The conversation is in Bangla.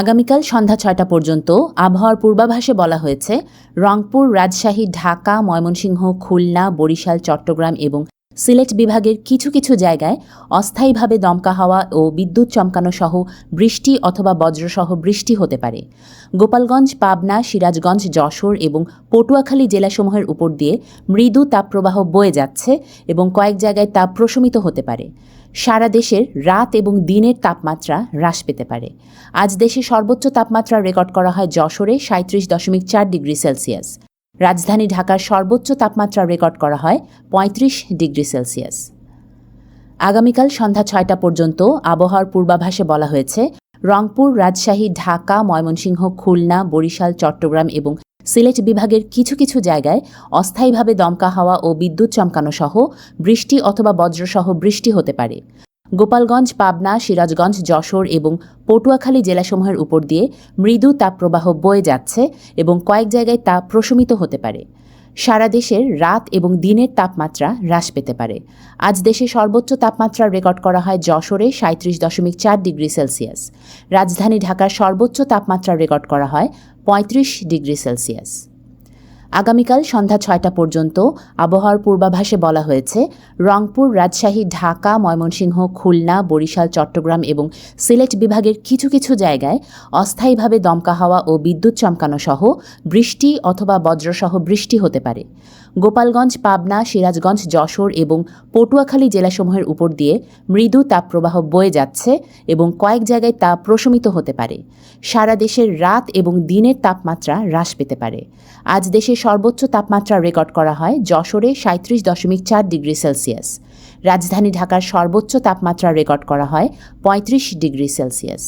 আগামীকাল সন্ধ্যা ৬টা পর্যন্ত আবহাওয়ার পূর্বাভাসে বলা হয়েছে রংপুর, রাজশাহী, ঢাকা, ময়মনসিংহ, খুলনা, বরিশাল, চট্টগ্রাম এবং সিলেট বিভাগের কিছু কিছু জায়গায় অস্থায়ীভাবে দমকা হাওয়া ও বিদ্যুৎ চমকানো সহ বৃষ্টি অথবা বজ্রসহ বৃষ্টি হতে পারে। গোপালগঞ্জ, পাবনা, সিরাজগঞ্জ, যশোর এবং পটুয়াখালী জেলাসমূহের উপর দিয়ে মৃদু তাপপ্রবাহ বয়ে যাচ্ছে এবং কয়েক জায়গায় তা প্রশমিত হতে পারে। সারা দেশের রাত এবং দিনের তাপমাত্রা হ্রাস পেতে পারে। আজ দেশে সর্বোচ্চ তাপমাত্রা রেকর্ড করা হয় যশোরে ৩৭.৪ ডিগ্রি সেলসিয়াস। রাজধানী ঢাকার সর্বোচ্চ তাপমাত্রা রেকর্ড করা হয় ৩৫ ডিগ্রি সেলসিয়াস। আগামীকাল সন্ধ্যা ৬টা পর্যন্ত আবহাওয়ার পূর্বাভাসে বলা হয়েছে রংপুর, রাজশাহী, ঢাকা, ময়মনসিংহ, খুলনা, বরিশাল, চট্টগ্রাম এবং সিলেট বিভাগের কিছু কিছু জায়গায় অস্থায়ীভাবে দমকা হাওয়া ও বিদ্যুৎ চমকানো সহ বৃষ্টি অথবা বজ্রসহ বৃষ্টি হতে পারে। গোপালগঞ্জ, পাবনা, সিরাজগঞ্জ, যশোর এবং পটুয়াখালী জেলাসমূহের উপর দিয়ে মৃদু তাপপ্রবাহ বয়ে যাচ্ছে এবং কয়েক জায়গায় তা প্রশমিত হতে পারে। সারা দেশের রাত এবং দিনের তাপমাত্রা হ্রাস পেতে পারে। আজ দেশে সর্বোচ্চ তাপমাত্রা রেকর্ড করা হয় যশোরে ৩৭.৪ ডিগ্রি সেলসিয়াস। রাজধানী ঢাকার সর্বোচ্চ তাপমাত্রা রেকর্ড করা হয় ৩৫ ডিগ্রি সেলসিয়াস। আগামীকাল সন্ধ্যা ৬টা পর্যন্ত আবহাওয়ার পূর্বাভাসে বলা হয়েছে রংপুর, রাজশাহী, ঢাকা, ময়মনসিংহ, খুলনা, বরিশাল, চট্টগ্রাম এবং সিলেট বিভাগের কিছু কিছু জায়গায় অস্থায়ীভাবে দমকা হাওয়া ও বিদ্যুৎ চমকানো সহ বৃষ্টি অথবা বজ্রসহ বৃষ্টি হতে পারে। গোপালগঞ্জ, পাবনা, সিরাজগঞ্জ, যশোর এবং পটুয়াখালী জেলাসমূহের উপর দিয়ে মৃদু তাপপ্রবাহ বয়ে যাচ্ছে এবং কয়েক জায়গায় তা প্রশমিত হতে পারে। সারা দেশের রাত এবং দিনের তাপমাত্রা হ্রাস পেতে পারে। আজ দেশে সর্বোচ্চ তাপমাত্রা রেকর্ড করা হয় যশোরে ৩৭.৪ ডিগ্রি সেলসিয়াস। রাজধানী ঢাকার সর্বোচ্চ তাপমাত্রা রেকর্ড করা হয় ৩৫ ডিগ্রি সেলসিয়াস।